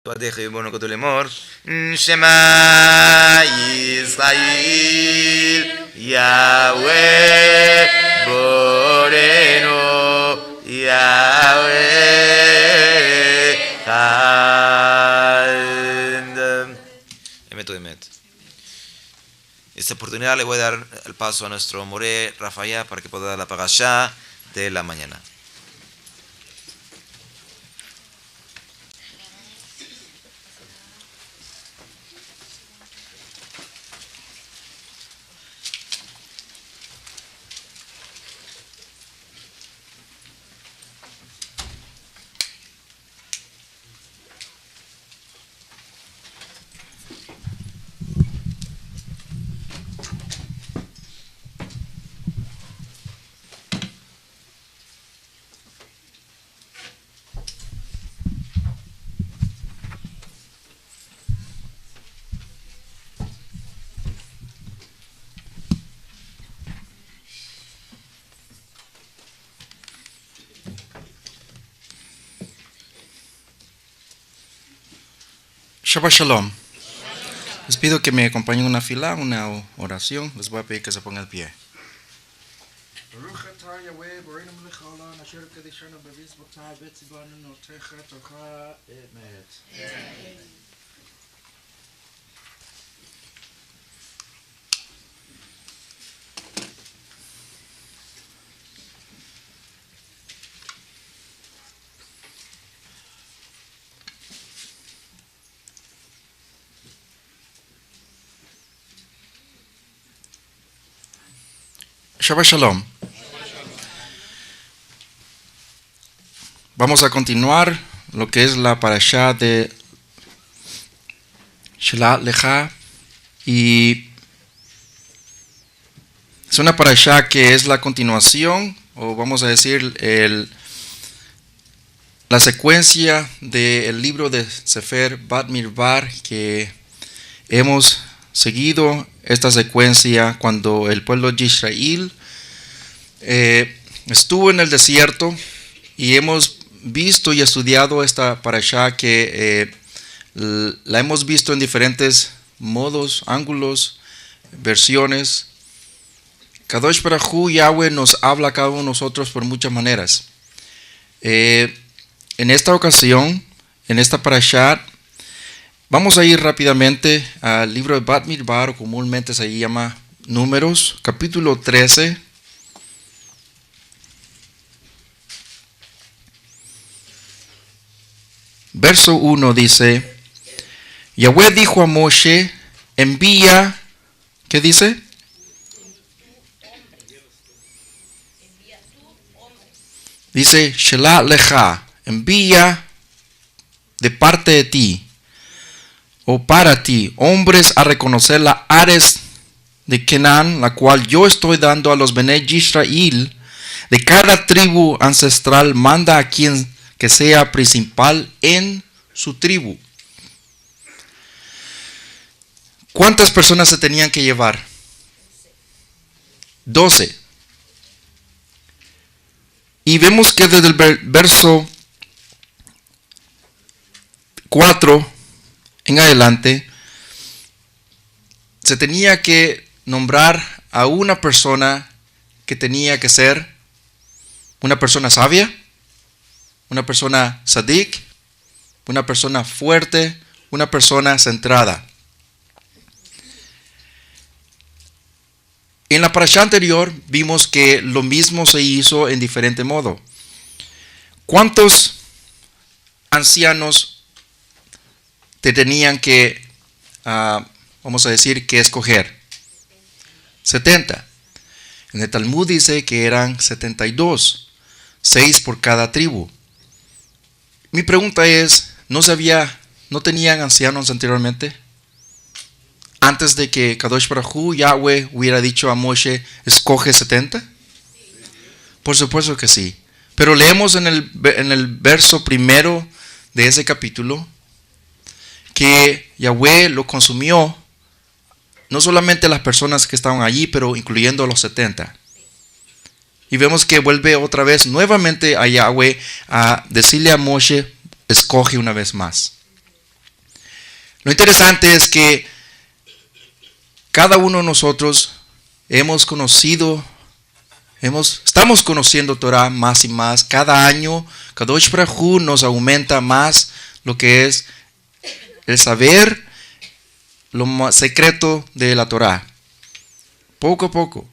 Pateje bono koto lemor. Shema Yisrael Yahweh Boreno Yahweh Chad. Emet o emet. Esta oportunidad le voy a dar el paso a nuestro Moré Rafael para que pueda dar la parashá de la mañana. Shabbat Shalom. Les pido que me acompañen en una fila, una oración. Les voy a pedir que se pongan de pie. Shabbat Shalom. Vamos a continuar lo que es la parashá de Shelach Lecha, y es una parashá que es la continuación, o vamos a decir la secuencia del libro de Sefer Bamidbar, que hemos seguido esta secuencia cuando el pueblo de Israel estuvo en el desierto, y hemos visto y estudiado esta parashá que la hemos visto en diferentes modos, ángulos, versiones. Kadosh Baruj Hu, Yahweh, nos habla a cada uno de nosotros por muchas maneras. En esta ocasión, en esta parashá, vamos a ir rápidamente al libro de Bamidbar, o comúnmente se llama Números, capítulo 13. Verso 1 dice: Yahweh dijo a Moshe, envía, ¿qué dice? Dice, Shelach Lecha, envía de parte de ti, o para ti, hombres a reconocer la Ares de Canaán, la cual yo estoy dando a los Bnei Israel. De cada tribu ancestral manda a quien que sea principal en su tribu. ¿Cuántas personas se tenían que llevar? 12. Y vemos que desde el verso 4 en adelante se tenía que nombrar a una persona que tenía que ser una persona sabia, una persona sadik, una persona fuerte, una persona centrada. En la parashá anterior vimos que lo mismo se hizo en diferente modo. ¿Cuántos ancianos te tenían que, vamos a decir, que escoger? 70. En el Talmud dice que eran 72, 6 por cada tribu. Mi pregunta es, ¿no tenían ancianos anteriormente? Antes de que Kadosh Baruj Hu, Yahweh, hubiera dicho a Moshe, escoge 70. Por supuesto que sí. Pero leemos en el verso primero de ese capítulo que Yahweh lo consumió, no solamente las personas que estaban allí, pero incluyendo los 70. Y vemos que vuelve otra vez nuevamente a Yahweh a decirle a Moshe, escoge una vez más. Lo interesante es que cada uno de nosotros estamos conociendo Torah más y más. Cada año, Kadosh Baruj Hu nos aumenta más lo que es el saber, lo más secreto de la Torah. Poco a poco.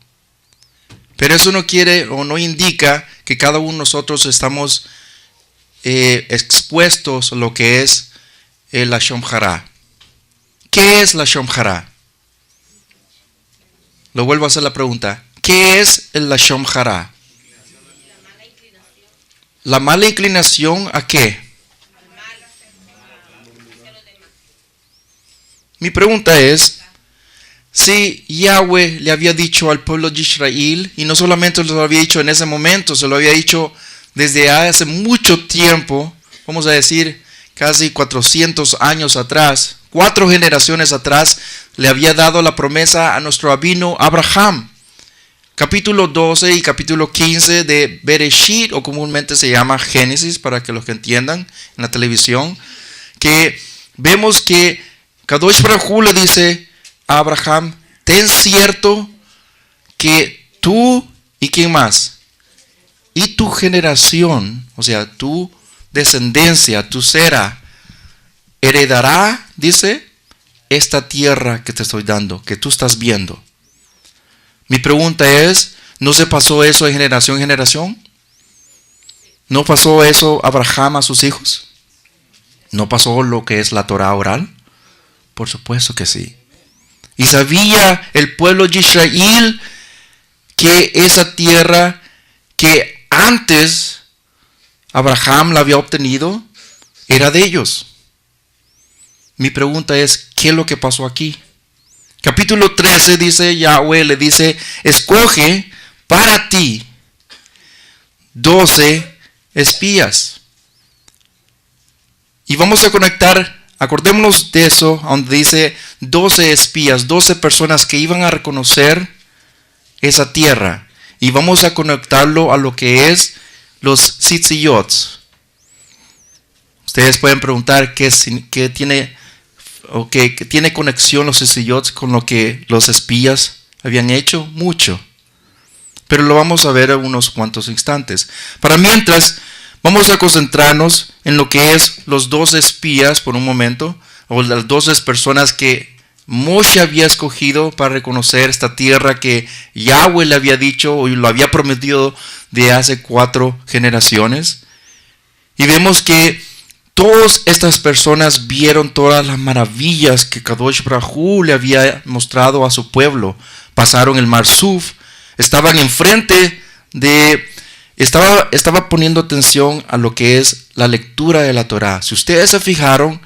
Pero eso no quiere o no indica que cada uno de nosotros estamos expuestos a lo que es el Lashon Hara. ¿Qué es Lashon Hara? Lo vuelvo a hacer la pregunta. ¿Qué es el Lashon Hara? ¿La mala inclinación a qué? Mi pregunta es, si Yahweh le había dicho al pueblo de Israel, y no solamente lo había dicho en ese momento, se lo había dicho desde hace mucho tiempo, vamos a decir casi 400 años atrás, 4 generaciones atrás, le había dado la promesa a nuestro rabino Abraham. Capítulo 12 y capítulo 15 de Bereshit, o comúnmente se llama Génesis, para que los que entiendan en la televisión, que vemos que Kadosh Baruj Hu le dice a Abraham, ten cierto que tú y quién más, y tu generación, o sea, tu descendencia, tu sera, heredará, dice, esta tierra que te estoy dando, que tú estás viendo. Mi pregunta es, ¿no se pasó eso de generación en generación? ¿No pasó eso Abraham a sus hijos? ¿No pasó lo que es la Torah oral? Por supuesto que sí. Y sabía el pueblo de Israel que esa tierra que antes Abraham la había obtenido era de ellos. Mi pregunta es, ¿qué es lo que pasó aquí? Capítulo 13 dice, Yahweh le dice, escoge para ti 12 espías. Y vamos a conectar, acordémonos de eso, donde dice 12 espías, 12 personas que iban a reconocer esa tierra. Y vamos a conectarlo a lo que es los tzitziyot. Ustedes pueden preguntar qué tiene conexión los tzitziyot con lo que los espías habían hecho. Mucho. Pero lo vamos a ver en unos cuantos instantes. Para mientras, vamos a concentrarnos en lo que es los 12 espías por un momento, o las 12 personas que Moshe había escogido para reconocer esta tierra que Yahweh le había dicho o lo había prometido de hace 4 generaciones. Y vemos que todas estas personas vieron todas las maravillas que Kadosh Baruj Hu le había mostrado a su pueblo. Pasaron el Mar Suf, estaban enfrente de... Estaba poniendo atención a lo que es la lectura de la Torah. Si ustedes se fijaron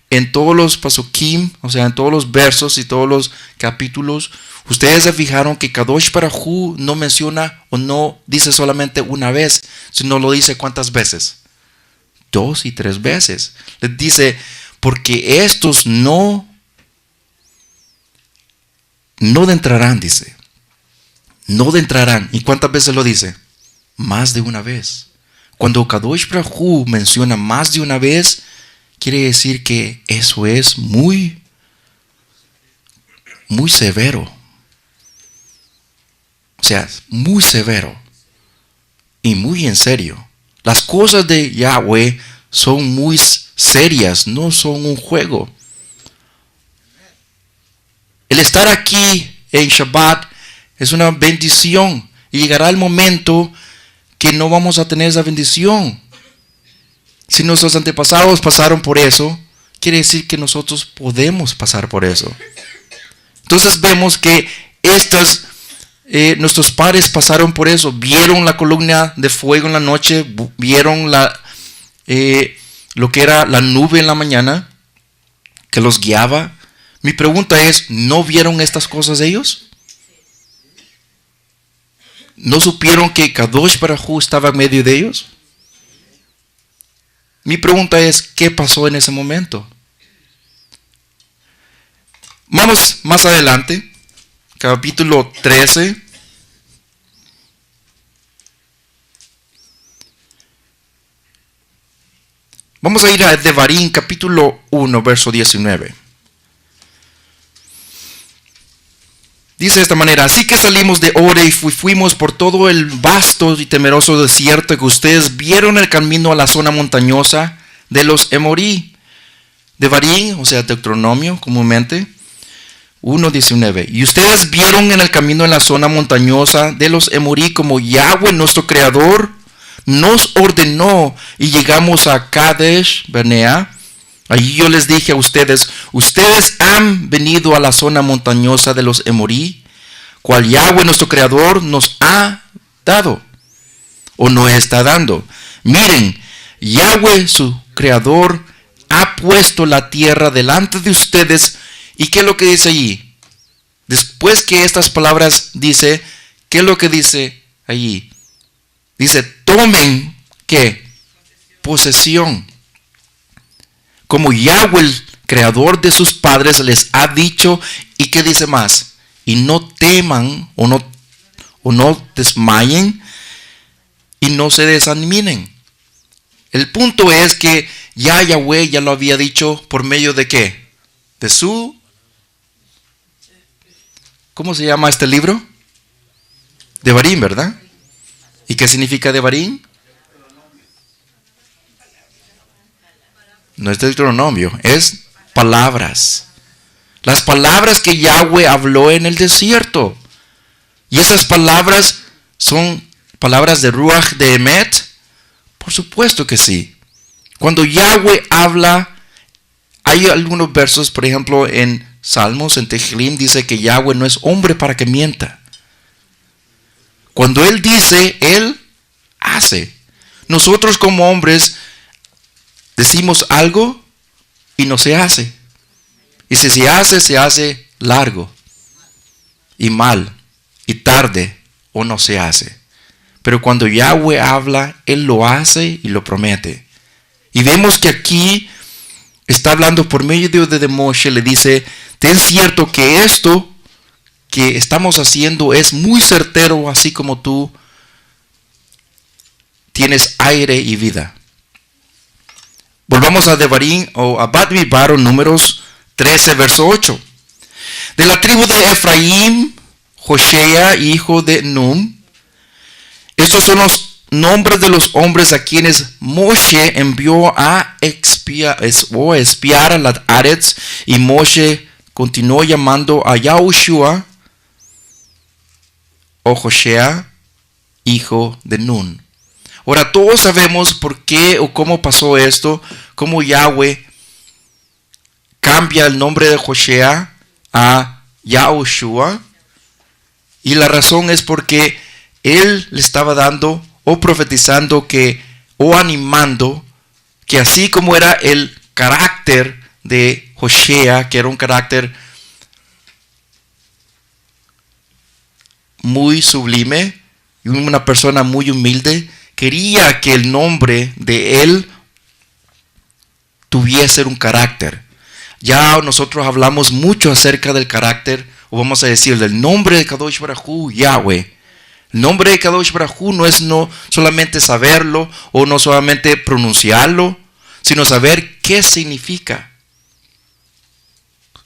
en todos los pasukim, o sea, en todos los versos y todos los capítulos, ustedes se fijaron que Kadosh Baruj Hu no menciona o no dice solamente una vez, sino lo dice ¿cuántas veces? 2 y 3 veces. Les dice, porque estos no entrarán, dice. No entrarán. ¿Y cuántas veces lo dice? Más de una vez. Cuando Kadosh Baruj Hu menciona más de una vez, quiere decir que eso es muy, muy severo. O sea, muy severo y muy en serio. Las cosas de Yahweh son muy serias, no son un juego. El estar aquí en Shabbat es una bendición y llegará el momento que no vamos a tener esa bendición. Si nuestros antepasados pasaron por eso, quiere decir que nosotros podemos pasar por eso. Entonces vemos que nuestros padres pasaron por eso, vieron la columna de fuego en la noche, vieron lo que era la nube en la mañana, que los guiaba. Mi pregunta es, ¿no vieron estas cosas ellos? ¿No supieron que Kadosh Baruj Hu estaba en medio de ellos? Mi pregunta es, ¿qué pasó en ese momento? Vamos más adelante, capítulo 13. Vamos a ir a Devarim, capítulo 1, verso 19. Dice de esta manera: así que salimos de Ore y fuimos por todo el vasto y temeroso desierto que ustedes vieron el camino a la zona montañosa de los Emorí, de Barín, o sea, Deuteronomio comúnmente, 1:19. Y ustedes vieron en el camino en la zona montañosa de los Emorí como Yahweh, nuestro Creador, nos ordenó, y llegamos a Kadesh Barnea. Allí yo les dije a ustedes: ustedes han venido a la zona montañosa de los Emorí, cual Yahweh nuestro Creador nos ha dado, o nos está dando. Miren, Yahweh su Creador ha puesto la tierra delante de ustedes. ¿Y qué es lo que dice allí? Después que estas palabras dice, ¿qué es lo que dice allí? Dice: tomen, ¿qué? Posesión. Como Yahweh, el Creador de sus padres, les ha dicho. ¿Y qué dice más? Y no teman o no desmayen y no se desanimen. El punto es que ya Yahweh ya lo había dicho por medio de ¿qué? De su... ¿Cómo se llama este libro? Devarim, ¿verdad? ¿Y qué significa Devarim? No es Deuteronomio, es palabras. Las palabras que Yahweh habló en el desierto. Y esas palabras son palabras de Ruach de Emet. Por supuesto que sí. Cuando Yahweh habla, hay algunos versos, por ejemplo, en Salmos, en Tehilim, dice que Yahweh no es hombre para que mienta. Cuando Él dice, Él hace. Nosotros como hombres decimos algo y no se hace. Y si se hace largo y mal y tarde, o no se hace. Pero cuando Yahweh habla, Él lo hace y lo promete. Y vemos que aquí está hablando por medio de Moshe, le dice: ten cierto que esto que estamos haciendo es muy certero, así como tú tienes aire y vida. Volvamos a Devarim o a Bad Midbar, o Números 13, verso 8. De la tribu de Efraín, Joshea, hijo de Num. Estos son los nombres de los hombres a quienes Moshe envió a espiar a las Arets, y Moshe continuó llamando a Yahushua o Joshea, hijo de Nun. Ahora, todos sabemos por qué o cómo pasó esto, cómo Yahweh cambia el nombre de Joshea a Yahushua, y la razón es porque Él le estaba dando o profetizando o animando que así como era el carácter de Joshea, que era un carácter muy sublime y una persona muy humilde, quería que el nombre de él tuviese un carácter. Ya nosotros hablamos mucho acerca del carácter, o vamos a decir del nombre de Kadosh Baruj Hu, Yahweh. El nombre de Kadosh Baruj Hu no es no solamente saberlo o no solamente pronunciarlo, sino saber qué significa.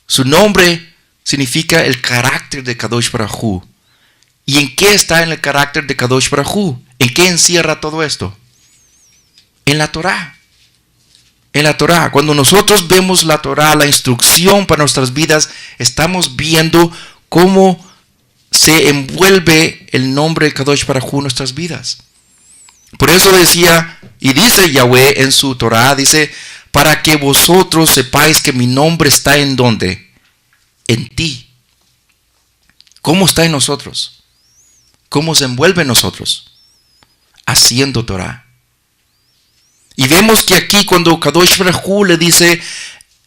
Su nombre significa el carácter de Kadosh Baruj Hu. ¿Y en qué está en el carácter de Kadosh Baruj Hu? ¿En qué encierra todo esto? En la Torah. En la Torah. Cuando nosotros vemos la Torah, la instrucción para nuestras vidas, estamos viendo cómo se envuelve el nombre de Kadosh Baruj Hu en nuestras vidas. Por eso decía, y dice Yahweh en su Torah, dice: para que vosotros sepáis que mi nombre está en ¿dónde? En ti. ¿Cómo está en nosotros? ¿Cómo se envuelve en nosotros? Haciendo Torah. Y vemos que aquí cuando Kadosh Baruj Hu le dice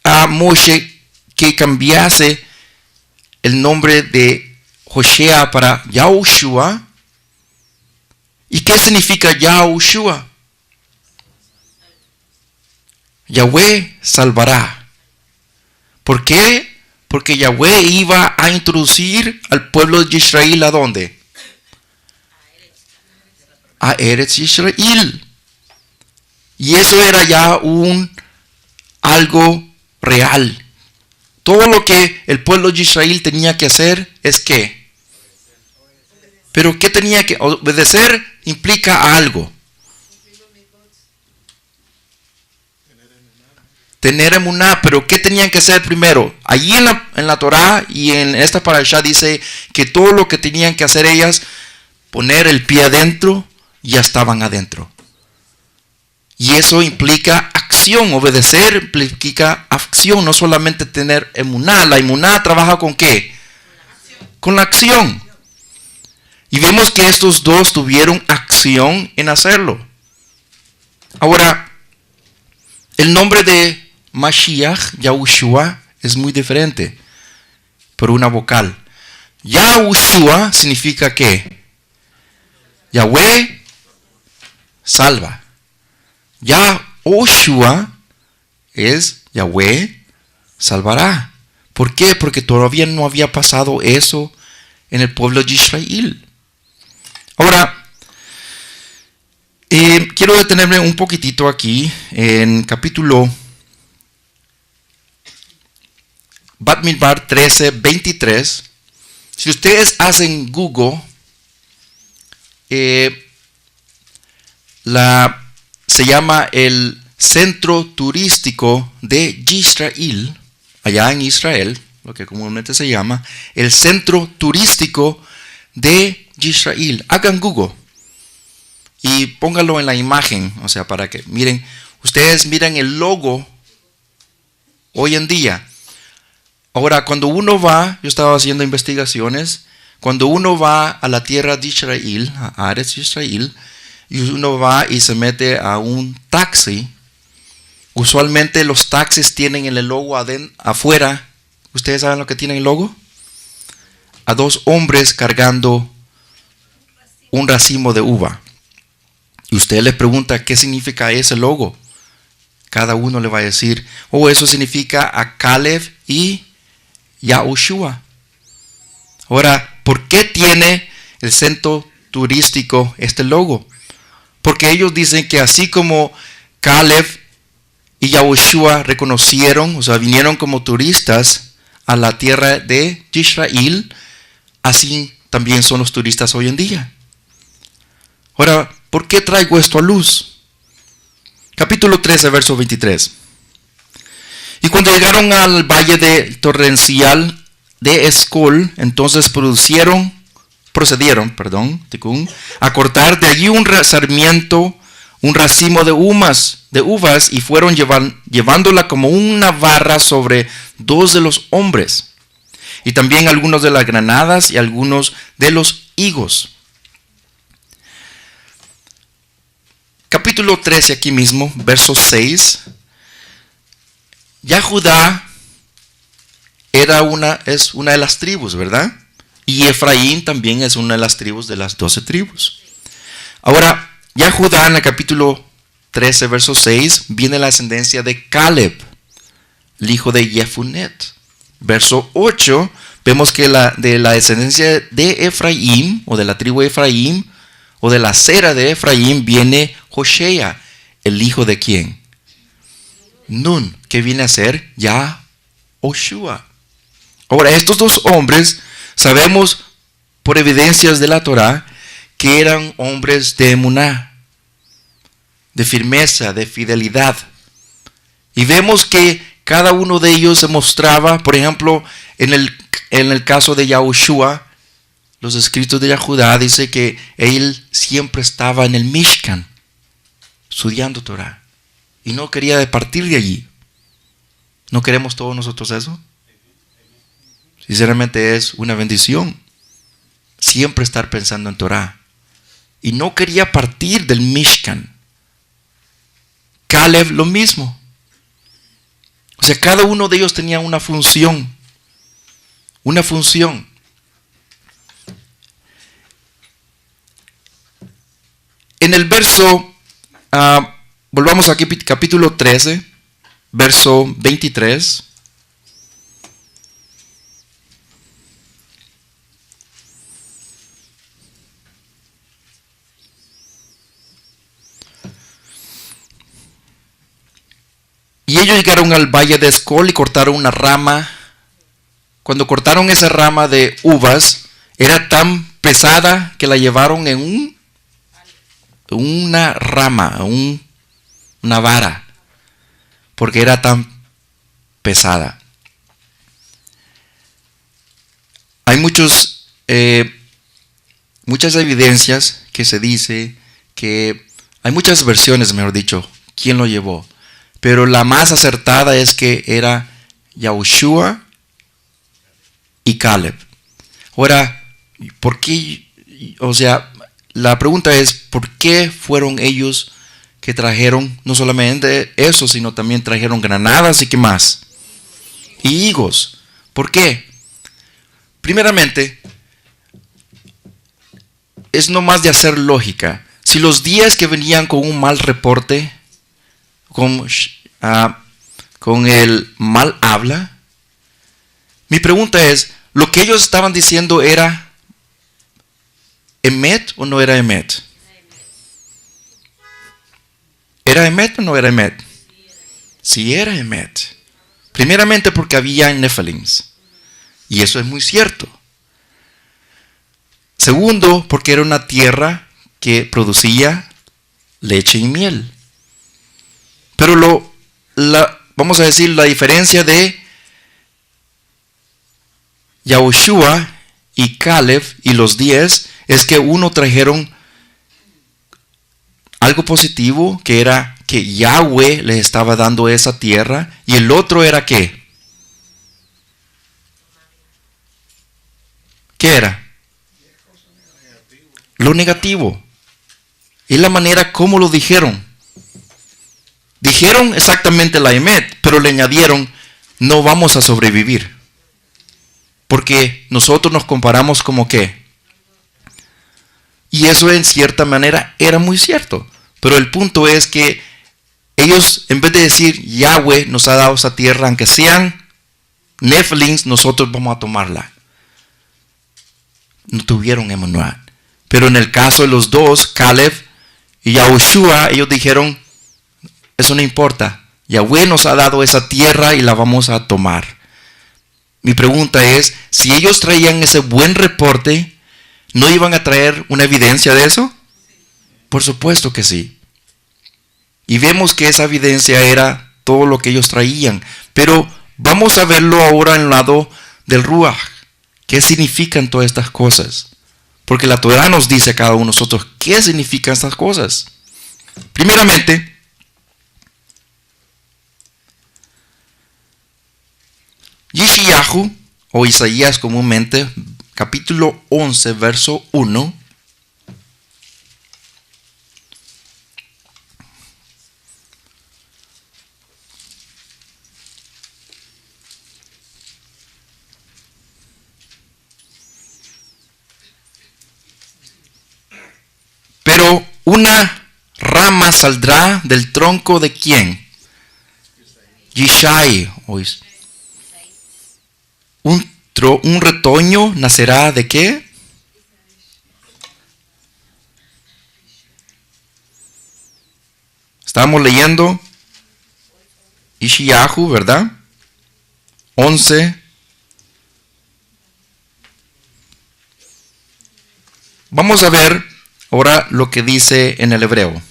a Moshe que cambiase el nombre de Joshea para Yahushua. ¿Y qué significa Yahushua? Yahweh salvará. ¿Por qué? Porque Yahweh iba a introducir al pueblo de Israel ¿a dónde? A Eretz Israel. Y eso era ya algo real. Todo lo que el pueblo de Israel tenía que hacer es que Pero ¿qué tenía que obedecer? Implica algo. Tener emuná, pero ¿qué tenían que hacer primero? Allí en la Torá y en esta parashá dice que todo lo que tenían que hacer ellas, poner el pie adentro, ya estaban adentro. Y eso implica acción, obedecer implica acción, no solamente tener emuná. La emuná trabaja ¿con qué? Con la acción. Y vemos que estos dos tuvieron acción en hacerlo. Ahora, el nombre de Mashiach, Yahushua, es muy diferente por una vocal. Yahushua significa ¿qué? Yahweh salva. Yahushua es Yahweh salvará. ¿Por qué? Porque todavía no había pasado eso en el pueblo de Israel. Ahora, quiero detenerme un poquitito aquí en capítulo Bamidbar 13:23. Si ustedes hacen Google, se llama el centro turístico de Israel, allá en Israel, lo que comúnmente se llama el centro turístico de Israel. Hagan Google y pónganlo en la imagen, o sea, para que miren, ustedes miran el logo hoy en día. Ahora, cuando uno va, yo estaba haciendo investigaciones, cuando uno va a la tierra de Israel, a Eretz Israel, y uno va y se mete a un taxi, usualmente los taxis tienen el logo afuera. ¿Ustedes saben lo que tiene el logo? A dos hombres cargando un racimo de uva. Y usted le pregunta qué significa ese logo. Cada uno le va a decir, eso significa a Caleb y Yahushua. Ahora, ¿por qué tiene el centro turístico este logo? Porque ellos dicen que así como Caleb y Yahushua reconocieron, o sea, vinieron como turistas a la tierra de Israel, así también son los turistas hoy en día. Ahora, ¿por qué traigo esto a luz? Capítulo 13, verso 23. Y cuando llegaron al valle torrencial de Escol, entonces procedieron, a cortar de allí un sarmiento, un racimo de uvas, y fueron llevándola como una barra sobre dos de los hombres, y también algunos de las granadas y algunos de los higos. Capítulo 13 aquí mismo, verso 6. Ya Judá es una de las tribus, ¿verdad? Y Efraín también es una de las tribus de las 12 tribus. Ahora, ya Judá en el capítulo 13, verso 6, viene la ascendencia de Caleb, el hijo de Jefunet. Verso 8, vemos que de la descendencia de Efraín, o de la tribu de Efraín, o de la cera de Efraín, viene Joshea, el hijo de ¿quién? Nun, que viene a ser Yahushua. Ahora, estos dos hombres, sabemos por evidencias de la Torá, que eran hombres de emuná, de firmeza, de fidelidad. Y vemos que cada uno de ellos se mostraba, por ejemplo, en el caso de Yahushua, los escritos de Yahudá dice que él siempre estaba en el Mishkan, estudiando Torá, y no quería departir de allí. ¿No queremos todos nosotros eso? Sinceramente es una bendición siempre estar pensando en Torá. Y no quería partir del Mishkan. Caleb lo mismo. O sea, cada uno de ellos tenía una función. Una función. En el verso, volvamos aquí, capítulo 13, verso 23. Y ellos llegaron al valle de Escol y cortaron una rama. Cuando cortaron esa rama de uvas, era tan pesada que la llevaron en una rama, una vara, porque era tan pesada. Hay muchas evidencias que se dice que hay muchas versiones, mejor dicho, quién lo llevó, pero la más acertada es que era Yahushua y Caleb. Ahora, ¿por qué? O sea, la pregunta es, ¿por qué fueron ellos que trajeron no solamente eso, sino también trajeron granadas y qué más? Y higos. ¿Por qué? Primeramente, es no más de hacer lógica. Si los 10 que venían con un mal reporte, con el mal habla, mi pregunta es, ¿lo que ellos estaban diciendo era Emet o no era Emet? ¿Era Emet o no era Emet? Sí era Emet. Primeramente porque había Nephilims. Y eso es muy cierto. Segundo, porque era una tierra que producía leche y miel. Pero vamos a decir, la diferencia de Yahushua y Caleb y los 10 es que uno trajeron algo positivo, que era que Yahweh les estaba dando esa tierra, y el otro era ¿qué? ¿Qué era? Lo negativo. Es la manera como lo dijeron. Dijeron exactamente la Emet, pero le añadieron, no vamos a sobrevivir. Porque nosotros nos comparamos como qué. Y eso en cierta manera era muy cierto. Pero el punto es que ellos, en vez de decir Yahweh nos ha dado esa tierra, aunque sean Nephilims, nosotros vamos a tomarla. No tuvieron emuná. Pero en el caso de los dos, Caleb y Yahushua, ellos dijeron, eso no importa. Yahweh nos ha dado esa tierra y la vamos a tomar. Mi pregunta es, si ellos traían ese buen reporte, ¿no iban a traer una evidencia de eso? Por supuesto que sí. Y vemos que esa evidencia era todo lo que ellos traían. Pero vamos a verlo ahora en el lado del Ruach. ¿Qué significan todas estas cosas? Porque la Torah nos dice a cada uno de nosotros qué significan estas cosas. Primeramente, Yeshayahu, o Isaías comúnmente, capítulo 11, verso 1. Pero una rama saldrá del tronco de ¿quién? Yishai. Un retoño nacerá de ¿qué? Estamos leyendo Yeshayahu, ¿verdad? 11. Vamos a ver ahora lo que dice en el hebreo.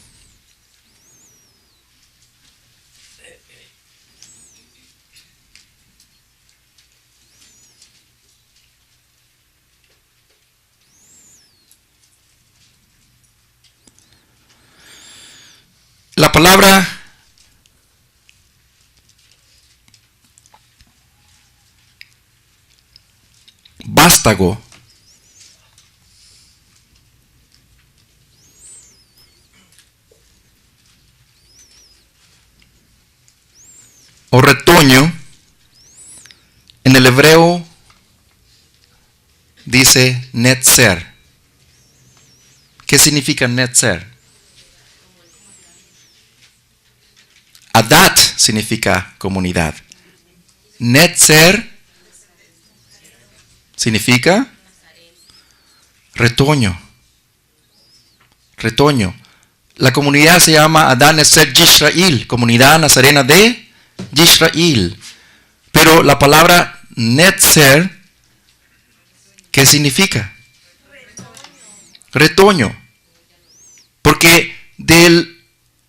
La palabra vástago o retoño, en el hebreo dice netzer. ¿Qué significa netzer? Adat significa comunidad. Netzer significa retoño. Retoño. La comunidad se llama Adán Netzer Yisrael, comunidad nazarena de Yisrael. Pero la palabra netzer, ¿qué significa? retoño. Porque de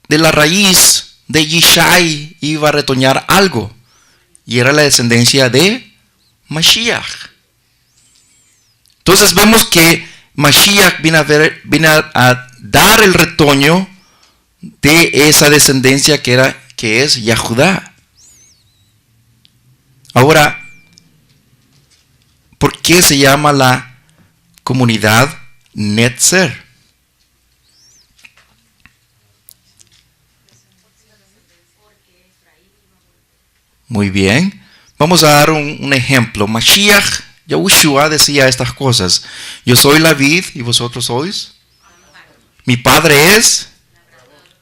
la raíz de Yishai iba a retoñar algo. Y era la descendencia de Mashiach. Entonces vemos que Mashiach viene a dar el retoño de esa descendencia que es Yahudá. Ahora, ¿por qué se llama la comunidad Netzer? Muy bien. Vamos a dar un ejemplo. Mashiach, Yahushua decía estas cosas. Yo soy la vid y vosotros sois. Mi padre es.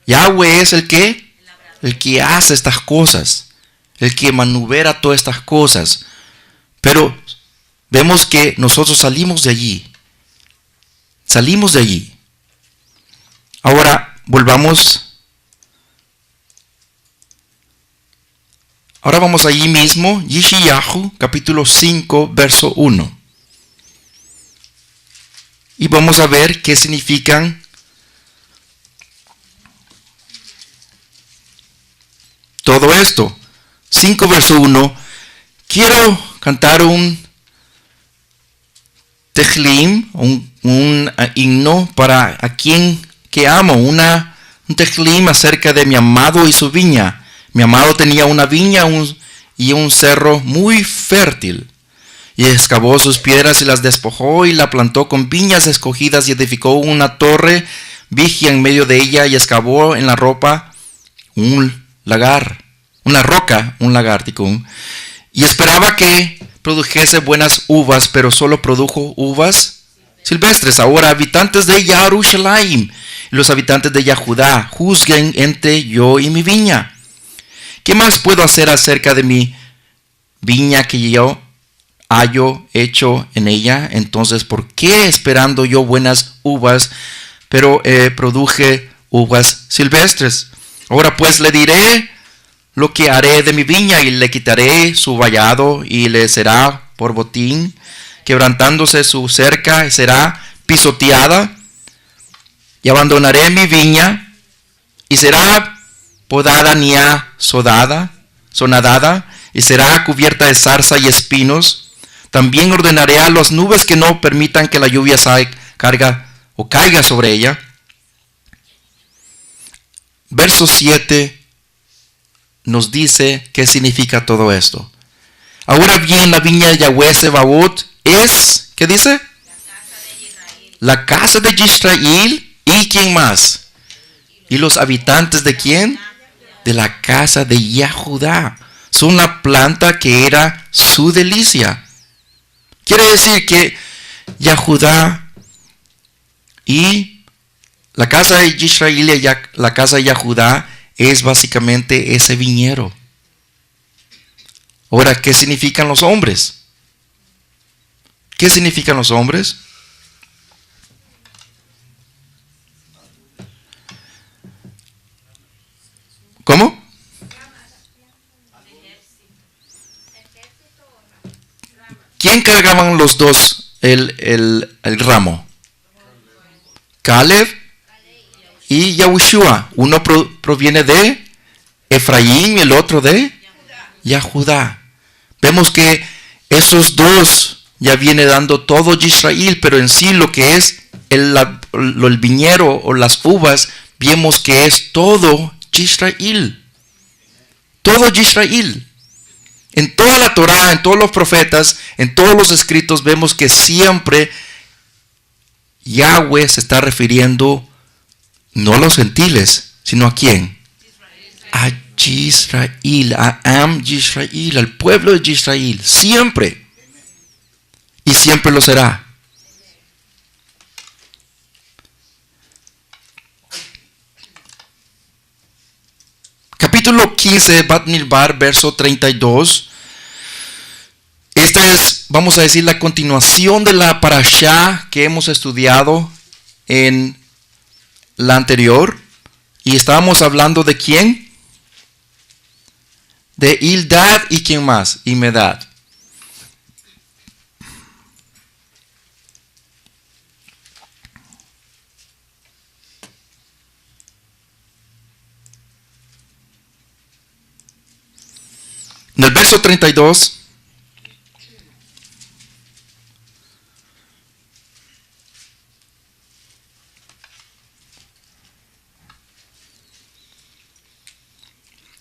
Yahweh es el que hace estas cosas. El que manuvera todas estas cosas. Pero vemos que nosotros salimos de allí. Salimos de allí. Ahora volvamos. Ahora vamos allí mismo, Yeshayahu, capítulo 5, verso 1. Y vamos a ver qué significan todo esto. 5, verso 1. Quiero cantar un tehlim, un himno para a quien que amo, un tehlim acerca de mi amado y su viña. Mi amado tenía una viña y un cerro muy fértil. Y excavó sus piedras y las despojó y la plantó con viñas escogidas y edificó una torre vigia en medio de ella y excavó en la roca un lagar. Y esperaba que produjese buenas uvas, pero solo produjo uvas silvestres. Ahora, habitantes de Yarushalayim, los habitantes de Yahudá, juzguen entre yo y mi viña. ¿Qué más puedo hacer acerca de mi viña que yo hallo hecho en ella? Entonces, ¿por qué esperando yo buenas uvas, pero produje uvas silvestres? Ahora pues le diré lo que haré de mi viña y le quitaré su vallado y le será por botín, quebrantándose su cerca y será pisoteada, y abandonaré mi viña y será podada ni sonadada, y será cubierta de zarza y espinos. También ordenaré a las nubes que no permitan que la lluvia caiga sobre ella. Verso 7 nos dice qué significa todo esto. Ahora bien, la viña de Yahweh Sebaot es, ¿qué dice? La casa de Israel. ¿Y quién más? ¿Y los habitantes de quién? De la casa de Yahudá. Son la planta que era su delicia. Quiere decir que Yahudá y la casa de Israel y la casa de Yahudá es básicamente ese viñero. Ahora, ¿qué significan los hombres? ¿Qué significan los hombres? ¿Cómo? ¿Quién cargaban los dos el ramo? Caleb y Yahushua. Uno proviene de Efraín y el otro de Yahudá. Vemos que esos dos ya viene dando todo Israel, pero en sí lo que es el viñero o las uvas, vemos que es todo Israel. Todo Israel. En toda la Torá, en todos los profetas, en todos los escritos, vemos que siempre Yahweh se está refiriendo no a los gentiles, sino a quién? A Israel, a Am Israel, al pueblo de Israel, siempre. Y siempre lo será. Capítulo 15, Bat Milbar, verso 32. Esta es, vamos a decir, la continuación de la parashá que hemos estudiado en la anterior. Y estábamos hablando de quién? De Ildad y quién más? Y Medad. En el verso 32,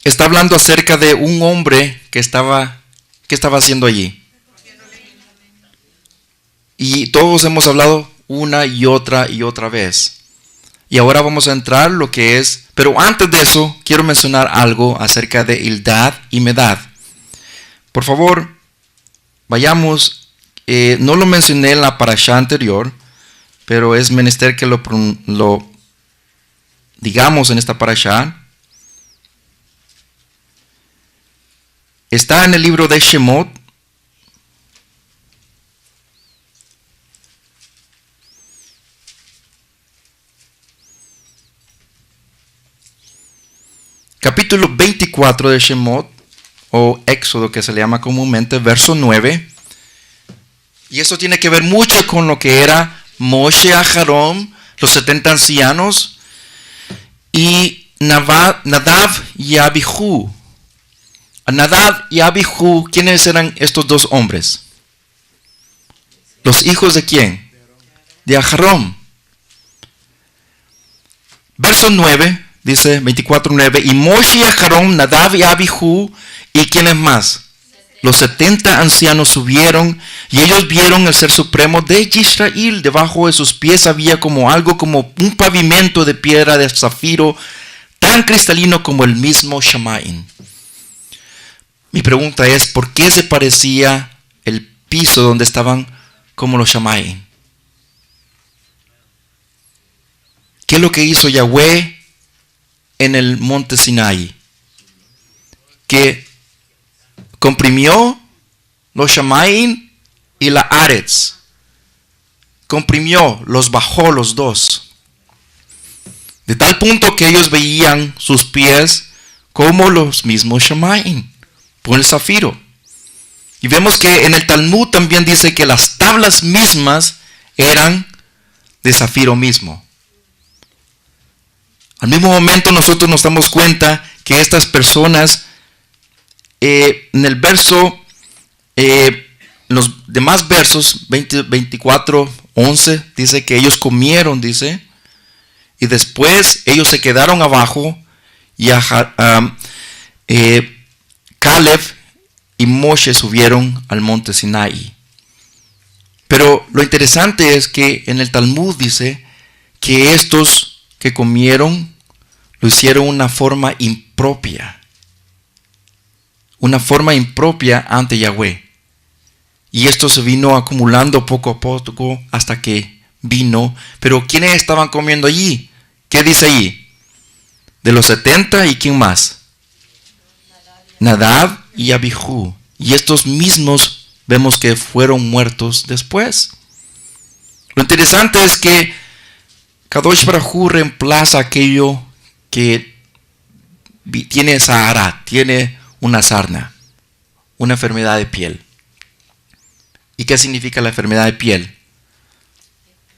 está hablando acerca de un hombre que estaba haciendo allí. Y todos hemos hablado una y otra vez. Y ahora vamos a entrar lo que es, pero antes de eso quiero mencionar algo acerca de Eldad y Medad. Por favor, vayamos, no lo mencioné en la parashá anterior, pero es menester que lo digamos en esta parashá. Está en el libro de Shemot, capítulo 24 de Shemot, o Éxodo que se le llama comúnmente, verso 9. Y esto tiene que ver mucho con lo que era Moshe, Aharón, los 70 ancianos, y Nadab y Abihu. Nadab y Abihu, ¿quiénes eran estos dos hombres? ¿Los hijos de quién? De Aharón. Verso 9, dice 24:9, y Moshe y Aharón, Nadab y Abihu, ¿y quiénes más? Los 70 ancianos subieron, y ellos vieron el Ser Supremo de Israel. Debajo de sus pies había algo como un pavimento de piedra de zafiro, tan cristalino como el mismo Shamaim. Mi pregunta es, ¿por qué se parecía el piso donde estaban como los Shamaim? ¿Qué es lo que hizo Yahweh en el monte Sinaí? Que comprimió los Shamaim y la Aretz. Comprimió, los bajó los dos. De tal punto que ellos veían sus pies como los mismos Shamaim, por el zafiro. Y vemos que en el Talmud también dice que las tablas mismas eran de zafiro mismo. Al mismo momento nosotros nos damos cuenta que estas personas, en el verso, los demás versos, 24, 11, dice que ellos comieron, dice, y después ellos se quedaron abajo, y Caleb y Moshe subieron al monte Sinaí. Pero lo interesante es que en el Talmud dice que estos que comieron lo hicieron de una forma impropia. Una forma impropia ante Yahweh. Y esto se vino acumulando poco a poco hasta que vino. Pero ¿quiénes estaban comiendo allí? ¿Qué dice allí? De los 70, ¿y quién más? Nadab y Abihu. Y estos mismos vemos que fueron muertos después. Lo interesante es que Kadosh Baruj Hu reemplaza aquello que tiene Sahara, tiene una sarna, una enfermedad de piel. ¿Y qué significa la enfermedad de piel?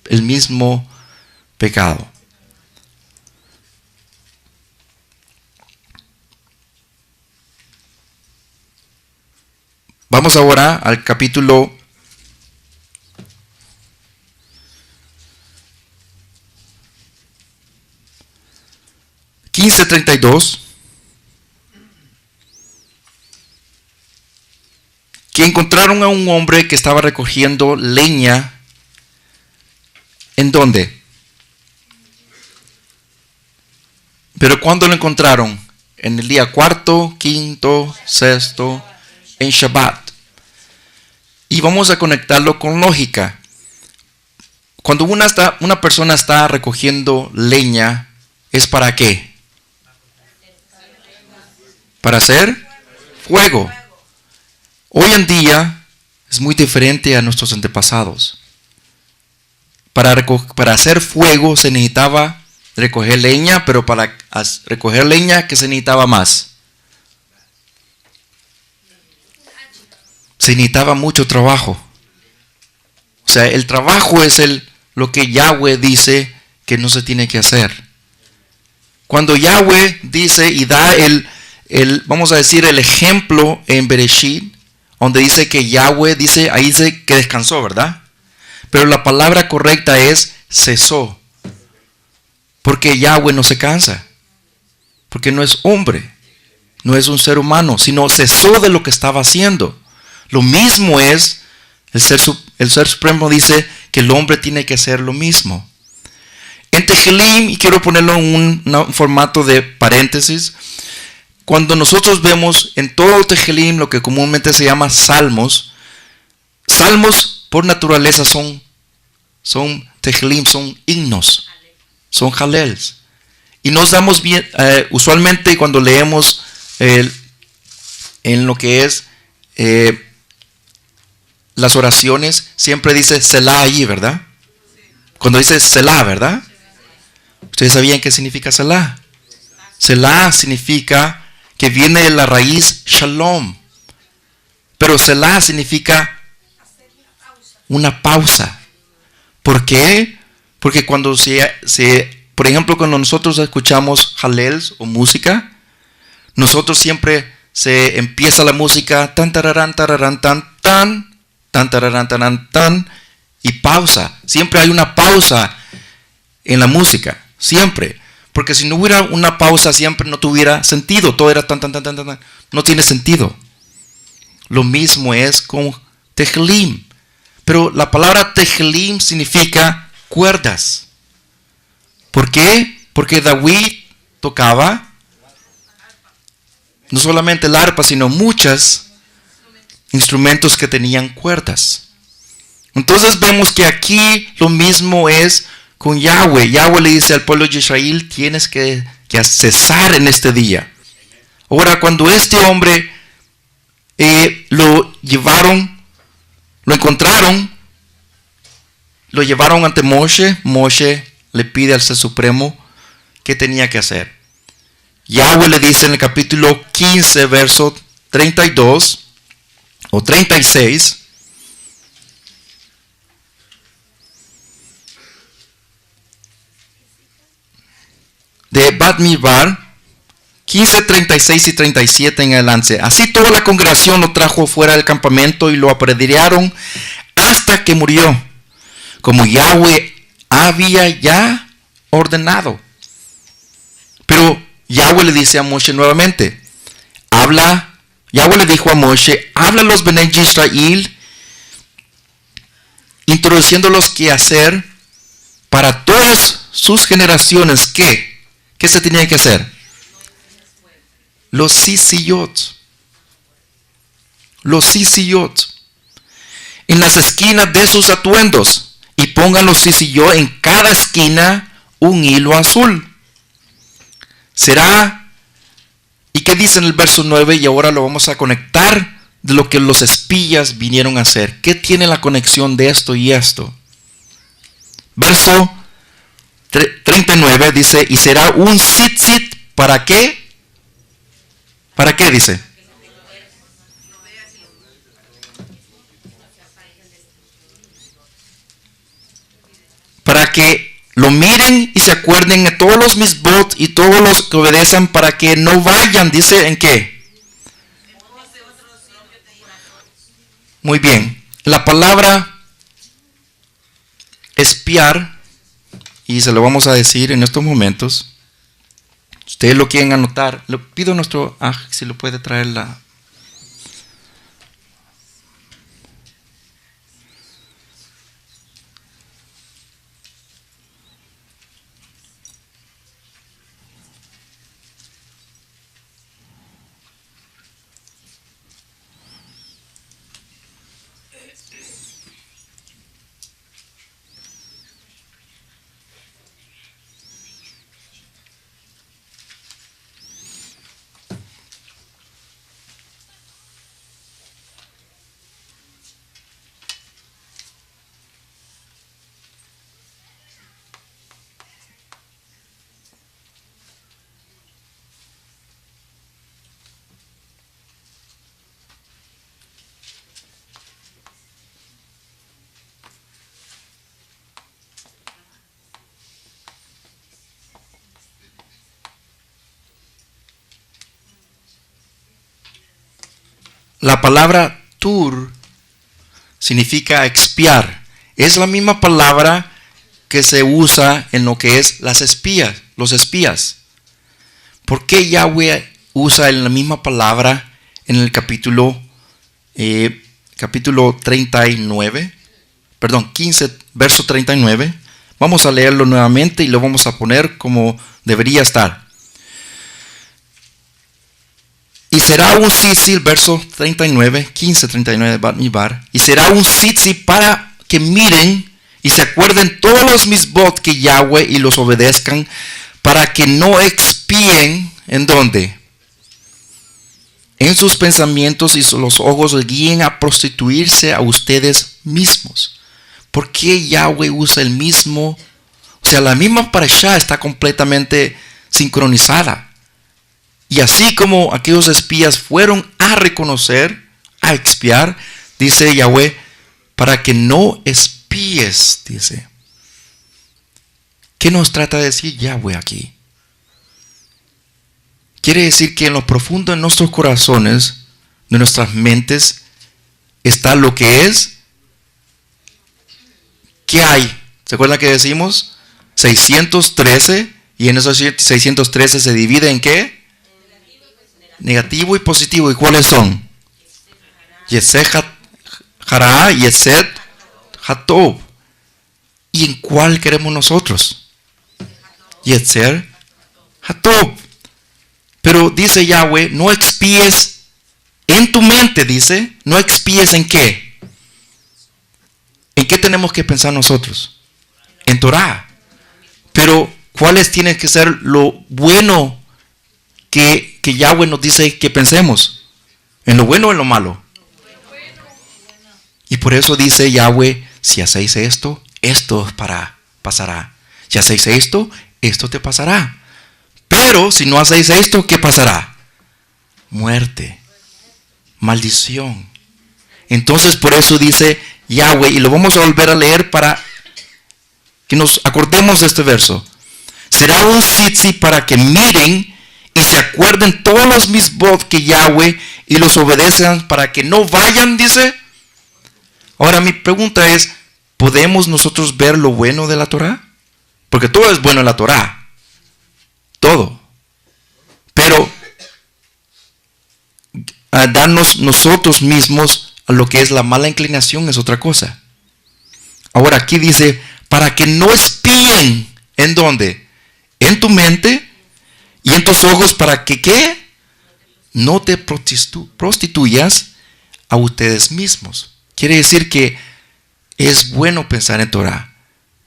El mismo pecado. Vamos ahora al capítulo 15:32, que encontraron a un hombre que estaba recogiendo leña. ¿En dónde? Pero ¿cuándo lo encontraron? En el día cuarto, quinto, sexto, en Shabbat. Y vamos a conectarlo con lógica. Cuando una persona está recogiendo leña, ¿es para qué? Para hacer fuego. Hoy en día es muy diferente a nuestros antepasados. Para hacer fuego se necesitaba recoger leña, pero para recoger leña, ¿qué se necesitaba más? Se necesitaba mucho trabajo. O sea, el trabajo es lo que Yahweh dice que no se tiene que hacer. Cuando Yahweh dice y da vamos a decir, el ejemplo en Bereshit, donde dice que Yahweh, ahí dice que descansó, ¿verdad? Pero la palabra correcta es cesó. Porque Yahweh no se cansa. Porque no es hombre. No es un ser humano, sino cesó de lo que estaba haciendo. Lo mismo es, el ser supremo dice que el hombre tiene que hacer lo mismo. En Tehilim, y quiero ponerlo en un formato de paréntesis, cuando nosotros vemos en todo el Tehilim lo que comúnmente se llama salmos, salmos por naturaleza son Tehilim, son himnos, son halels. Y nos damos bien, usualmente cuando leemos en lo que es las oraciones, siempre dice Selah allí, ¿verdad? Cuando dice Selah, ¿verdad? ¿Ustedes sabían qué significa Selah? Selah significa que viene de la raíz Shalom. Pero Selah significa una pausa. ¿Por qué? Porque cuando por ejemplo, cuando nosotros escuchamos halels o música, nosotros siempre se empieza la música tan tararán tararán tan tan tan tararán tararán tan y pausa. Siempre hay una pausa en la música, siempre, porque si no hubiera una pausa siempre no tuviera sentido, todo era tan tan tan tan tan, no tiene sentido. Lo mismo es con Tehilim, pero la palabra Tehilim significa cuerdas. ¿Por qué? Porque David tocaba no solamente el arpa, sino muchos instrumentos que tenían cuerdas. Entonces vemos que aquí lo mismo es con Yahweh. Yahweh le dice al pueblo de Israel, tienes que cesar en este día. Ahora, cuando este hombre lo encontraron, lo llevaron ante Moshe. Moshe le pide al Ser Supremo qué tenía que hacer. Yahweh le dice en el capítulo 15, verso 32 o 36, de Bamidbar, 15, 36 y 37 en adelante. Así toda la congregación lo trajo fuera del campamento y lo apedrearon hasta que murió, como Yahweh había ya ordenado. Pero Yahweh le dice a Moshe nuevamente, Yahweh le dijo a Moshe, habla a los Bnei Israel, introduciéndolos qué hacer para todas sus generaciones. ¿Qué se tenía que hacer? Los sisiyot. Los sisiyot. En las esquinas de sus atuendos. Y pongan los sisiyot en cada esquina un hilo azul. Será. ¿Y qué dice en el verso 9? Y ahora lo vamos a conectar de lo que los espías vinieron a hacer. ¿Qué tiene la conexión de esto y esto? Verso 39 dice, y será un tzitzit, ¿para qué? ¿Para qué dice? Para que lo miren y se acuerden de todos los misbot y todos los que obedezcan, para que no vayan, dice, ¿en qué? Muy bien. La palabra espiar, y se lo vamos a decir en estos momentos. Ustedes lo quieren anotar. Le pido a nuestro si lo puede traer la. la palabra tur significa expiar. Es la misma palabra que se usa en lo que es las espías, los espías. ¿Por qué Yahweh usa la misma palabra en el capítulo 39? Perdón, 15, verso 39. Vamos a leerlo nuevamente y lo vamos a poner como debería estar. Y será un tzitzi, verso 39, 15, 39, Bat Midbar. Y será un tzitzi para que miren y se acuerden todos los misbot que Yahweh y los obedezcan, para que no expíen, ¿en dónde? En sus pensamientos, y los ojos les guíen a prostituirse a ustedes mismos. ¿Por qué Yahweh usa el mismo? O sea, la misma parashá está completamente sincronizada. Y así como aquellos espías fueron a reconocer, a expiar, dice Yahweh, para que no espíes, dice. ¿Qué nos trata de decir Yahweh aquí? Quiere decir que en lo profundo de nuestros corazones, de nuestras mentes, está lo que es. ¿Qué hay? ¿Se acuerdan que decimos? 613, y en esos 613 se divide en ¿qué? Negativo y positivo. ¿Y cuáles son? Yesed Hará, Yesed Hatob. ¿Y en cuál queremos nosotros? Yesed Hatob. Pero dice Yahweh, no expíes en tu mente, dice, no expíes en qué. ¿En qué tenemos que pensar nosotros? En Torah. Pero ¿cuáles tienen que ser lo bueno que Yahweh nos dice que pensemos? ¿En lo bueno o en lo malo? Y por eso dice Yahweh, si hacéis esto, esto pasará. Si hacéis esto, esto te pasará. Pero si no hacéis esto, ¿qué pasará? Muerte, maldición. Entonces por eso dice Yahweh, y lo vamos a volver a leer para que nos acordemos de este verso. Será un tzitzi para que miren y se acuerden todos los misbot que Yahweh y los obedezcan, para que no vayan, dice. Ahora mi pregunta es, ¿podemos nosotros ver lo bueno de la Torah? Porque todo es bueno en la Torah. Todo. Pero darnos nosotros mismos a lo que es la mala inclinación es otra cosa. Ahora aquí dice, para que no espíen, ¿en dónde? En tu mente y en tus ojos, para que ¿qué? No te prostituyas a ustedes mismos. Quiere decir que es bueno pensar en Torah.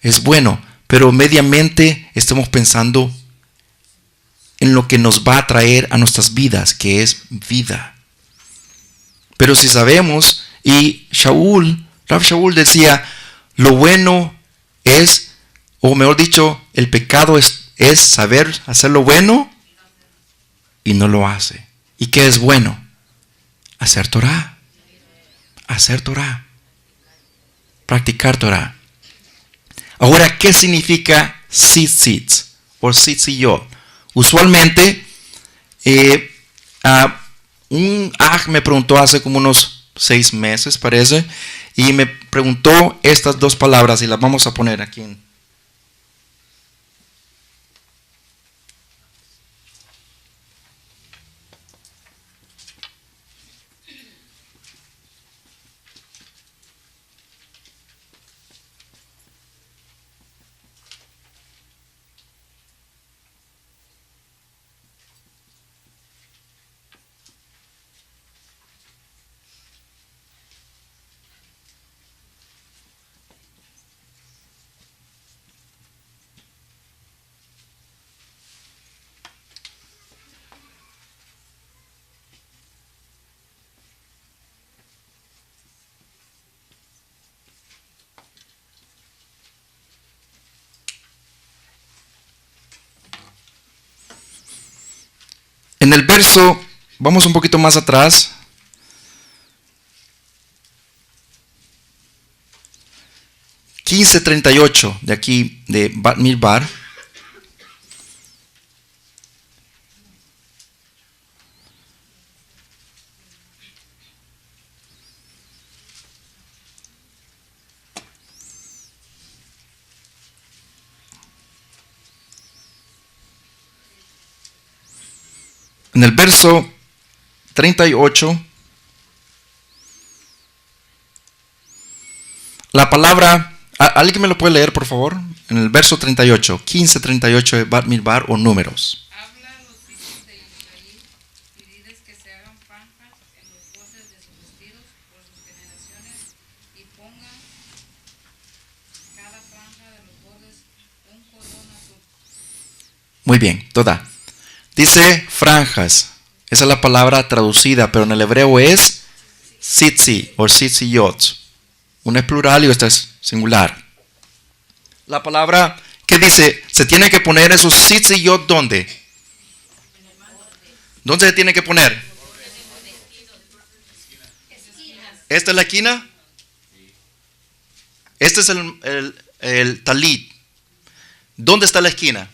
Es bueno, pero mediamente estamos pensando en lo que nos va a traer a nuestras vidas, que es vida. Pero si sabemos, y Rav Shaul decía, lo bueno es, o mejor dicho, el pecado es saber hacer lo bueno y no lo hace. ¿Y qué es bueno? Hacer Torah. Hacer Torah. Practicar Torah. Ahora, ¿qué significa tzitzit o tzitziyot? Usualmente, un aj me preguntó hace como unos 6 meses, parece, y me preguntó estas dos palabras, y las vamos a poner aquí. En el verso, vamos un poquito más atrás. (15:38) de aquí, de Bat Midbar. En el verso 38, la palabra, ¿alguien me lo puede leer, por favor? En el verso 38, 15:38 de Bamidbar o Números. Habla a los hijos de Israel y diles que se hagan franjas en los bordes de sus vestidos por sus generaciones y pongan cada franja de los bordes un cordón azul. Muy bien, toda. Dice franjas. Esa es la palabra traducida, pero en el hebreo es tzitzi o tzitziyot. Una es plural y otra es singular. La palabra que dice, se tiene que poner esos tzitziyot, ¿dónde? ¿Dónde se tiene que poner? ¿Esta es la esquina? Este es el talit. ¿Dónde está la esquina?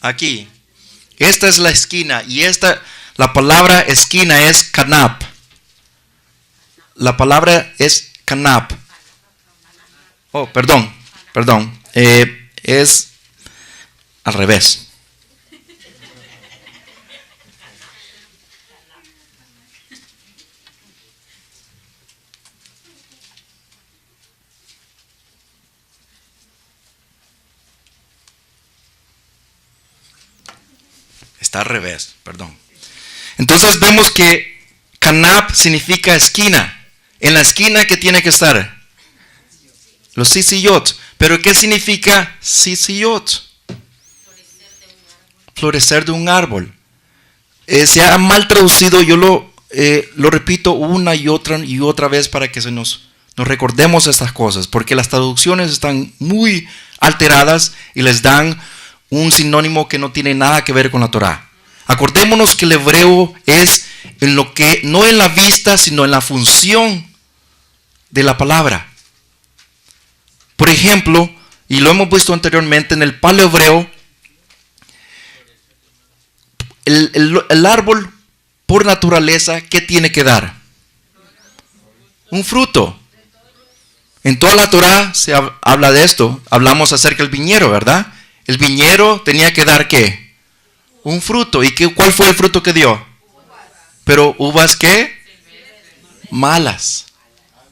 Aquí. Esta es la esquina y la palabra esquina es kanap. La palabra es kanap. Oh, perdón. Es al revés. Está al revés, perdón. Entonces vemos que kanap significa esquina. En la esquina, ¿qué tiene que estar? Los tzitziyot. ¿Pero qué significa tzitziyot? Florecer de un árbol. Se ha mal traducido, yo lo repito una y otra vez para que nos recordemos estas cosas, porque las traducciones están muy alteradas y les dan un sinónimo que no tiene nada que ver con la Torá. Acordémonos que el hebreo es en lo que, no en la vista, sino en la función de la palabra. Por ejemplo, y lo hemos visto anteriormente, en el paleohebreo, el árbol por naturaleza, ¿qué tiene que dar? Un fruto. En toda la Torá se habla de esto. Hablamos acerca del viñero, ¿verdad? El viñero tenía que dar ¿qué? Un fruto. ¿Y cuál fue el fruto que dio? Pero uvas ¿qué? Malas.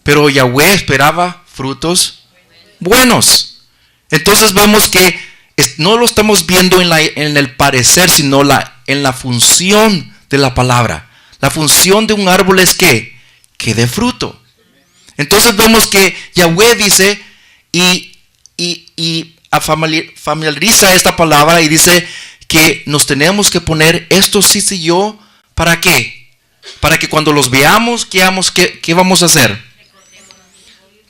Pero Yahweh esperaba frutos buenos. Entonces vemos que no lo estamos viendo en el parecer, sino en la función de la palabra. La función de un árbol es ¿qué? Que dé fruto. Entonces vemos que Yahweh dice y familiariza esta palabra y dice que nos tenemos que poner estos sí y yo, ¿para qué? Para que cuando los veamos, ¿qué vamos a hacer?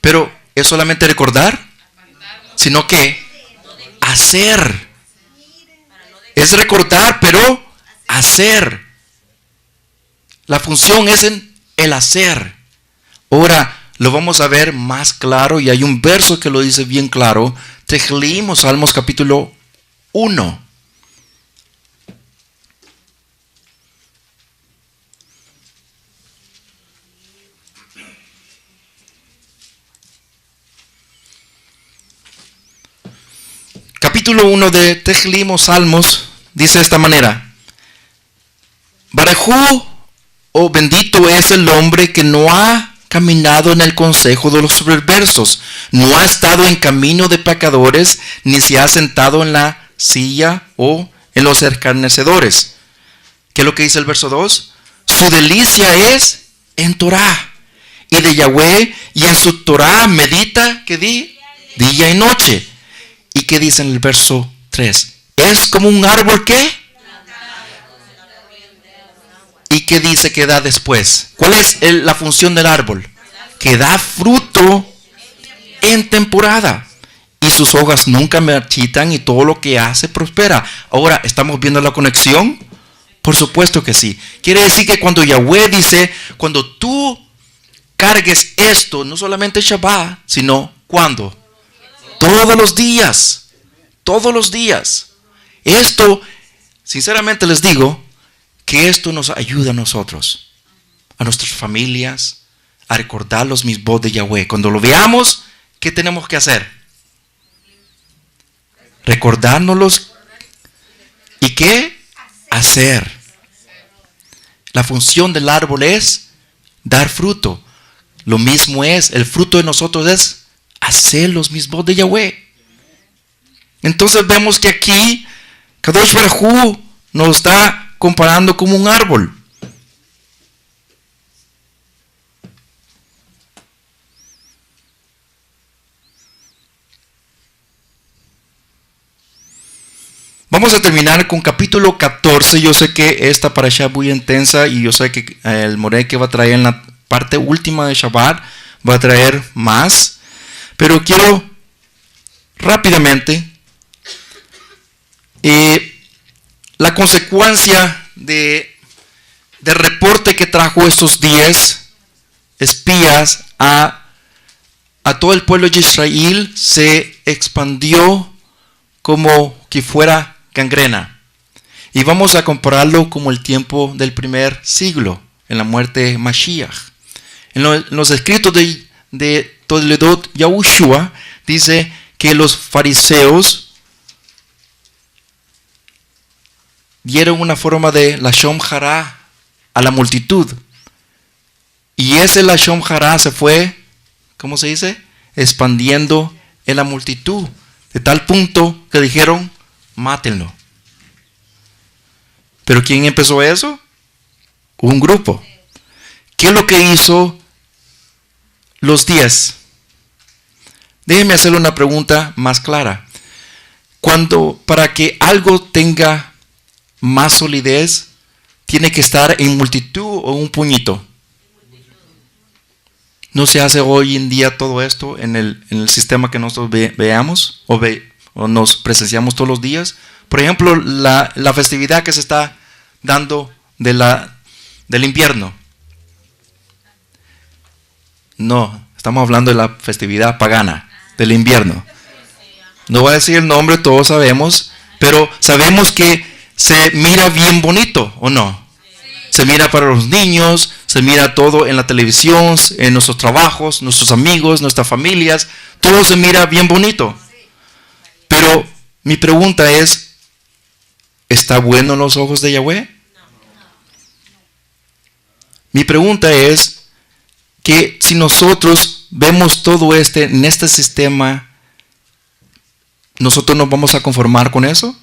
Pero es solamente recordar, sino que hacer. Es recordar, pero hacer. La función es en el hacer. Ahora lo vamos a ver más claro y hay un verso que lo dice bien claro. Leímos Salmos capítulo 1. Capítulo 1 de Tehillim o Salmos dice de esta manera: Barajú, o bendito es el hombre que no ha caminado en el consejo de los perversos, no ha estado en camino de pecadores, ni se ha sentado en la silla o en los escarnecedores. ¿Qué es lo que dice el verso 2? Su delicia es en Torah, y de Yahweh, y en su Torah medita, ¿qué día y noche. ¿Y qué dice en el verso 3? Es como un árbol que... ¿Y qué dice que da después? ¿Cuál es la función del árbol? Que da fruto en temporada. Y sus hojas nunca marchitan y todo lo que hace prospera. Ahora, ¿estamos viendo la conexión? Por supuesto que sí. Quiere decir que cuando Yahweh dice, cuando tú cargues esto, no solamente Shabbat, sino ¿cuándo? Todos los días. Todos los días. Esto, sinceramente les digo, que esto nos ayuda a nosotros, a nuestras familias, a recordar los mismos de Yahweh. Cuando lo veamos, ¿qué tenemos que hacer? Recordárnoslos. ¿Y qué? Hacer. La función del árbol es dar fruto. Lo mismo es, el fruto de nosotros es hacer los mismos de Yahweh. Entonces vemos que aquí Kadosh Baruj Hu nos está comparando como un árbol. Vamos a terminar con capítulo 14. Yo sé que esta parasha es muy intensa y yo sé que el Moré que va a traer en la parte última de Shabbat va a traer más. Pero quiero rápidamente la consecuencia del reporte que trajo estos 10 espías a todo el pueblo de Israel se expandió como que fuera gangrena. Y vamos a compararlo como el tiempo del primer siglo, en la muerte de Mashiach. En los escritos de Toledot Yahushua dice que los fariseos dieron una forma de Lashon Hara a la multitud. Y ese Lashon Hara se fue, ¿cómo se dice? Expandiendo en la multitud. De tal punto que dijeron, mátenlo. ¿Pero quién empezó eso? Un grupo. ¿Qué es lo que hizo los 10? Déjenme hacerle una pregunta más clara. Para que algo tenga más solidez, ¿tiene que estar en multitud o un puñito? ¿No se hace hoy en día todo esto en el sistema que nosotros veamos o nos presenciamos todos los días? Por ejemplo, la festividad que se está dando del invierno. No, estamos hablando de la festividad pagana del invierno. No voy a decir el nombre, todos sabemos, pero sabemos que se mira bien bonito, ¿o no? Se mira para los niños, se mira todo en la televisión, en nuestros trabajos, nuestros amigos, nuestras familias, todo se mira bien bonito. Pero mi pregunta es, ¿está bueno en los ojos de Yahweh? Mi pregunta es que si nosotros vemos todo en este sistema, ¿nosotros nos vamos a conformar con eso?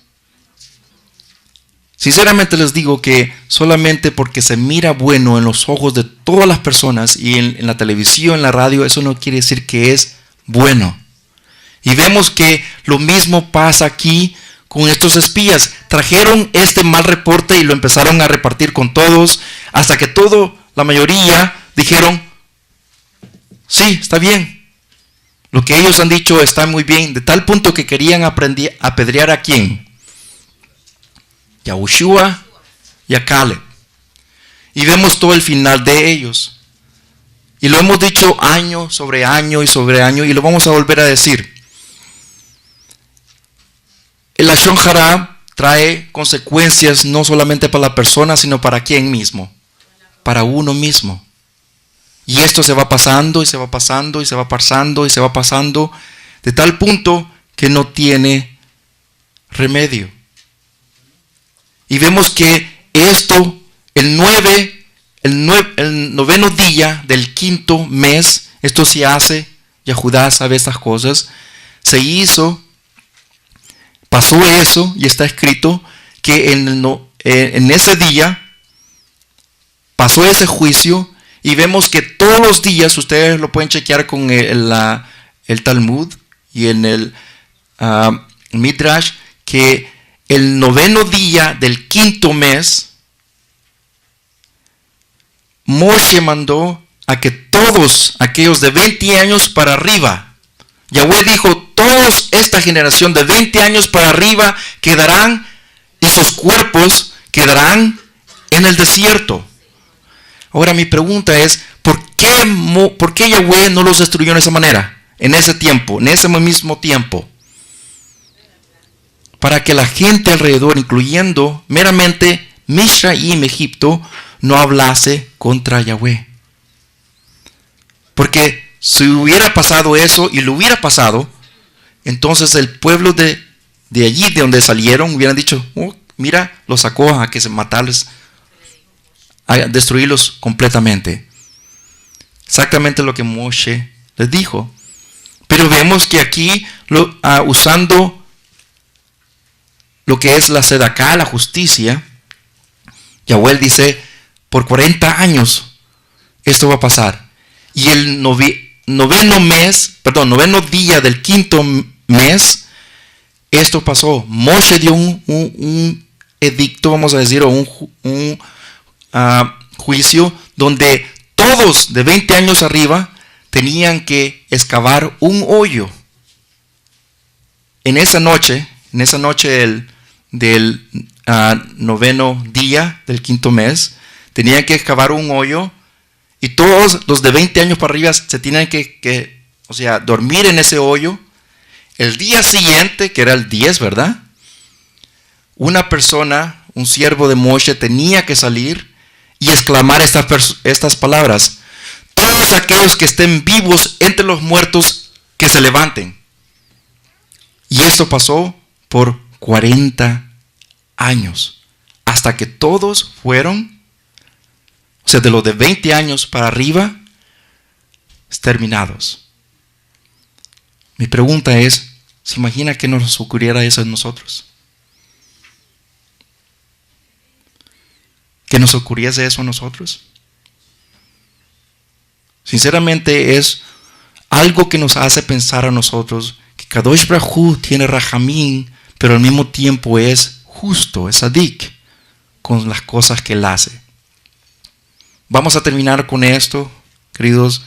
Sinceramente les digo que solamente porque se mira bueno en los ojos de todas las personas y en la televisión, en la radio, eso no quiere decir que es bueno. Y vemos que lo mismo pasa aquí con estos espías. Trajeron este mal reporte y lo empezaron a repartir con todos, hasta que la mayoría dijeron, sí, está bien. Lo que ellos han dicho está muy bien, de tal punto que querían apedrear a ¿quién? Yahushua y a Caleb. Y vemos todo el final de ellos. Y lo hemos dicho año sobre año y sobre año, y lo vamos a volver a decir. El Lashon Hara trae consecuencias no solamente para la persona, sino para quién mismo. Para uno mismo. Y esto se va pasando y se va pasando y se va pasando y se va pasando, de tal punto que no tiene remedio. Y vemos que esto, el noveno día del quinto mes, esto se hace, ya Judá sabe estas cosas, se hizo, pasó eso y está escrito que en ese día pasó ese juicio y vemos que todos los días, ustedes lo pueden chequear con el Talmud y en el Midrash, que el noveno día del quinto mes, Moshe mandó a que todos aquellos de 20 años para arriba, Yahweh dijo, todos esta generación de 20 años para arriba quedarán y sus cuerpos quedarán en el desierto. Ahora mi pregunta es, ¿por qué Yahweh no los destruyó de esa manera? En ese tiempo, en ese mismo tiempo. Para que la gente alrededor, incluyendo meramente Misraim, Egipto, no hablase contra Yahweh. Porque si hubiera pasado eso y lo hubiera pasado, entonces el pueblo de allí, de donde salieron, hubieran dicho, oh, mira, los sacó a que se matarles a destruirlos completamente. Exactamente lo que Moshe les dijo. Pero vemos que aquí, usando lo que es la sedaká, la justicia, Yahweh dice, por 40 años esto va a pasar. Y el noveno día del quinto mes, esto pasó. Moshe dio un edicto, vamos a decir, o un juicio donde todos de 20 años arriba tenían que excavar un hoyo. En esa noche del noveno día del quinto mes, tenían que excavar un hoyo y todos los de 20 años para arriba se tenían que dormir en ese hoyo. El día siguiente, que era el 10, ¿verdad? Una persona, un siervo de Moshe, tenía que salir y exclamar estas palabras: todos aquellos que estén vivos entre los muertos, que se levanten. Y esto pasó por 40 años, hasta que todos fueron, de los de 20 años para arriba, exterminados. Mi pregunta es, ¿se imagina que nos ocurriera eso en nosotros? ¿Que nos ocurriese eso a nosotros? Sinceramente es algo que nos hace pensar a nosotros que Kadosh Baruj Hu tiene rajamín, pero al mismo tiempo es justo, es sadik con las cosas que él hace. Vamos a terminar con esto, queridos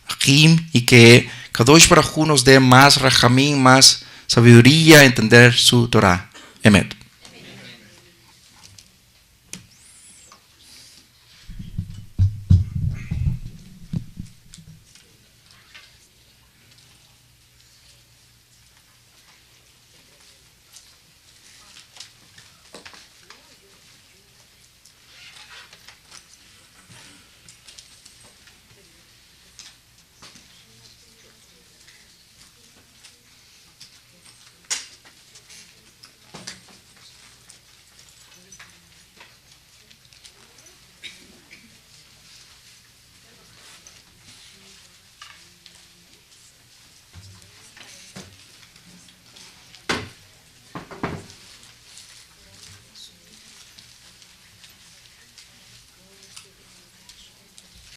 Achim, y que Kadosh Baruj Hu nos dé más rajamín, más sabiduría a entender su Torah. Emet.